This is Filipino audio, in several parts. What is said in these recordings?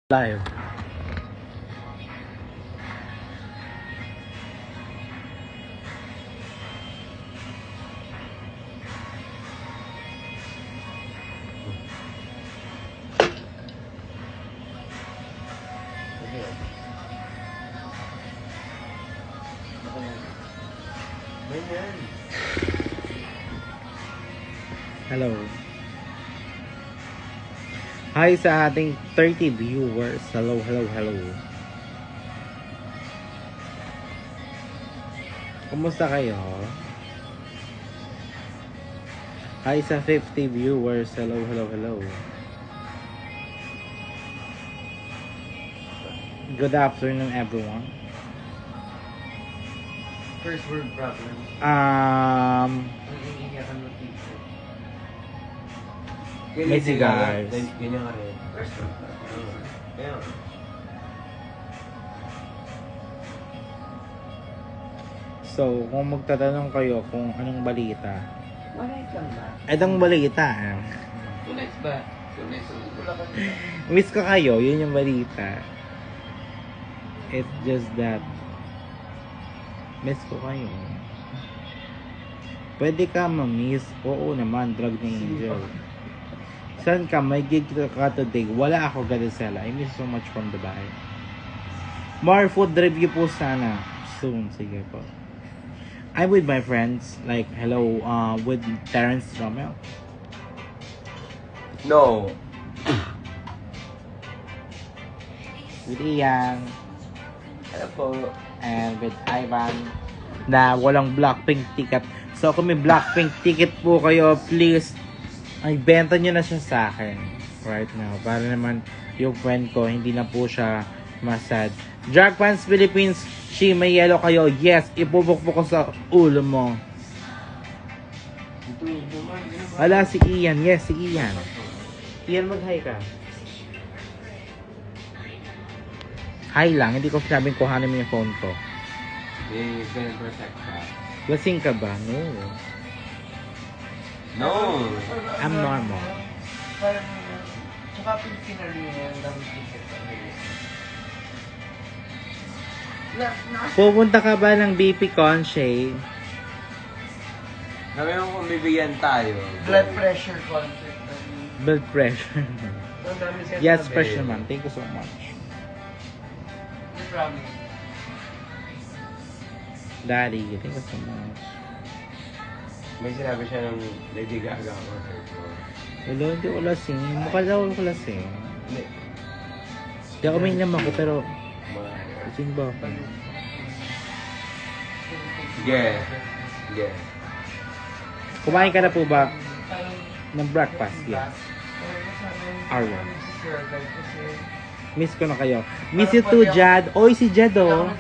Live. Hello. Hi sa ating 30 viewers. Hello. Kumusta kayo? Hi sa 50 viewers. Hello. Good afternoon, everyone. First world problem. Nag-iingakan ng teacher. Messy guys. Ganyan ka rin. First world problem. Kaya. So, kung magtatanong kayo kung anong balita. Malay lang ba? Anong balita? Tulis ba? Tulis. Wala ka nila. Miss ko kayo, yun yung balita. It's just that miss ko kayo. Pwede ka ma-miss? Oo naman, drug na angel. Saan ka? May gig ka today. Wala ako, Gadisela. I miss so much from Dubai. More food review po sana. Soon, sige po. I'm with my friends. Like, hello, with Terrence Romeo. No. With Ian. Hello po. And with Ivan. Na walang Blackpink ticket. So, kung may Blackpink ticket po kayo, please, ay benta nyo na siya sa akin right now. Para naman yung friend ko, hindi na po siya masad. Drag Fans Philippines, she, may yellow kayo. Yes, ipubukbuk ko sa ulo mo. Wala si Ian. Yes, si Ian. Ian, mag-hi ka. Hi lang, hindi ko sinabing kuhanin mo yung phone ko. They can protect ka. Lasing ka ba? No. No. I'm normal. Parang, tsaka pinarino yung dami ticket. Pupunta ka ba ng BP Conche? Sabi mo kung bibigyan tayo. Blood pressure concert. Blood pressure. Ang dami siya Yes, sabi. pressure man. Thank you so much. I promise. Daddy, thank you so much. May sinabi siya ng Lady Gaga ako. Hello, hindi ko lasing. Mukha daw ko lasing. Hindi. Hindi ako minam ako, pero lasing ba ako? Yeah. Yeah. Kumain ka na po ba ng breakfast? Yes. Arwen. Miss ko na kayo. Miss you too, Jad. Oy, si Jad, oh.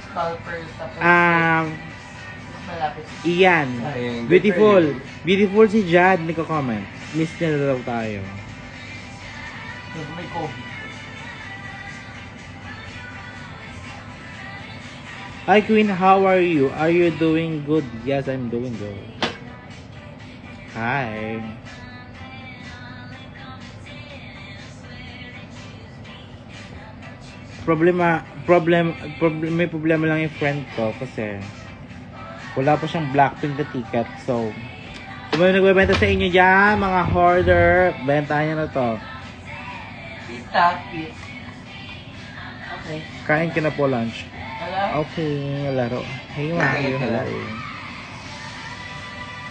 Iyan. Beautiful. Beautiful si Jad. Nagko-comment. Miss niya na daw tayo. May COVID. Hi, Queen. How are you? Are you doing good? Yes, I'm doing good. Hi. May problema lang yung friend ko kasi wala pa siyang Blackpink na ticket. So, kung may nagbebenta sa inyo dyan, mga hoarder, bentahan niya na to. Pita, pit. Okay. Kain ka na po lunch. Hello? Okay, laro. Hey, Mario, hello.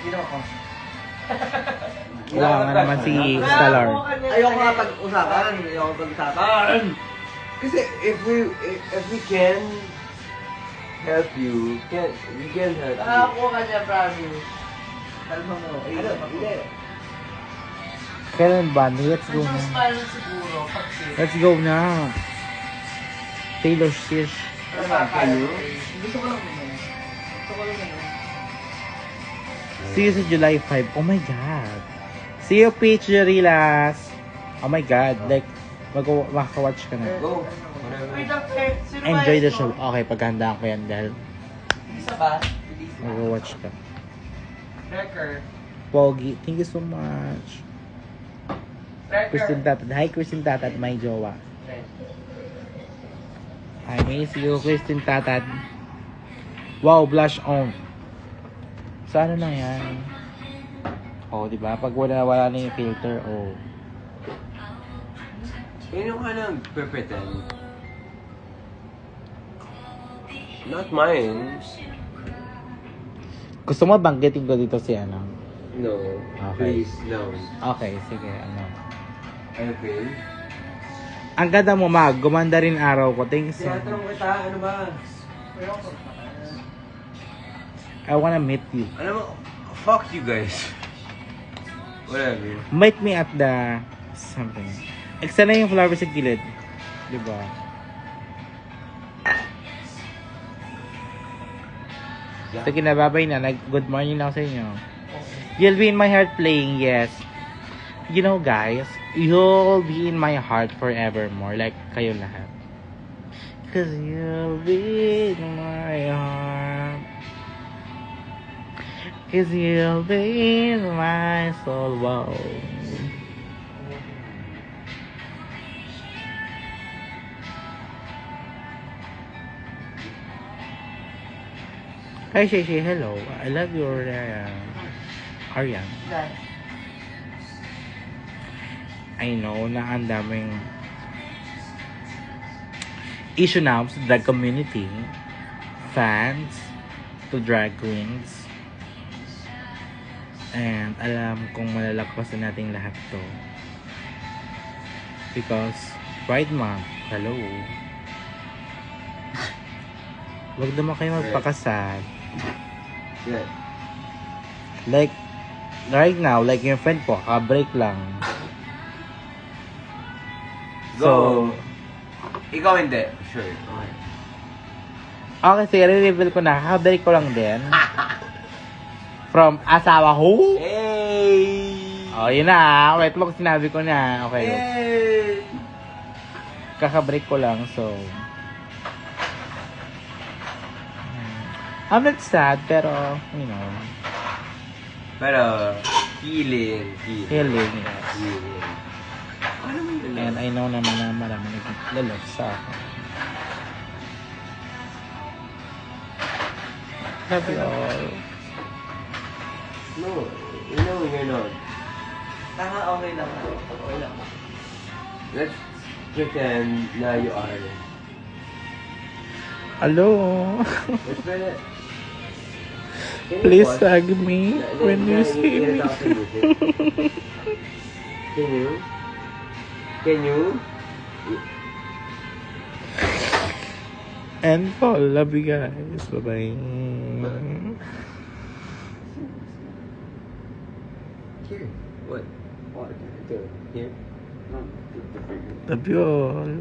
Sino ako? Wala nga naman si Stellar. Ayoko nga pag-usapan. Ayoko pag-usapan. Kasi if we can help you, we can help you. Ako ka niya, promise. Kalma mo. Ano? Hindi. Kailan ba? Let's go Mas na. smile siguro. Pag Let's go na. Taylor Swift. Ano? Gusto ko lang naman. Gusto ko lang naman. See you sa July 5. Oh my God. See you, Peach Jerilas. Oh my God. Like, makaka-watch ka na. Go. Wait, okay. Sino ba Enjoy the ito? show. Okay, paghandaan ko yan dahil Isa ba? mag-watch ka. Wrecker. Pogi, thank you so much. Wrecker. Christine Tatad. Hi, Christine Tatad, my jowa. I miss you, Christine Tatad. Wow, blush on. So, ano na yan? Oh, di ba? Pag wala na yung filter, oh. Yun ka lang pretend. Not mine. Gusto mo banggitin ko dito si ano? No. Okay. Please, no. Okay, sige, ano. Okay. Ang ganda mo, Mag. Gumanda rin araw ko. Thanks. Tinatanong kita, ano ba? I wanna meet you. Alam mo, fuck you guys. Whatever. Meet me at the something. Ekstra na yung flower sa gilid. Diba? Sige na, bye-bye na. Good morning lang sa inyo. You'll be in my heart playing, yes. You know, guys, you'll be in my heart forevermore. Like, kayo lahat. Cause you'll be in my heart. Cause you'll be in my soul. Wow. Hi, Shay, hello. I love your Aryan. I know na ang daming issue now sa drag community, fans to drag queens, and alam kong malalakpasan natin lahat to because Pride Month, hello. Wag naman kayo magpakasal. Yeah. Like, right now, like yung friend ko, ka-break lang. Go. Ikaw hindi. Sure. Okay. Okay, sige, re-reveal ko na. Ka-break ko lang din. From asawa ko. Hey! Oh, yun na. Wait mo, sinabi ko na. Okay. Hey! Kaka-break ko lang, so. I'm not sad, pero, you know. Pero, healing. Healing, yes. Healing. Ano mo yun? And I know naman na marami nag-love sa akin. Love you all. No, you know you're not. Okay lang. Okay lang. Let's pretend na you are. Hello. Let's pretend. Can you Please pause? hug me when you see me. Can you? Can you? And Paul, love you guys. Bye-bye. Here. What? Here. Love you all.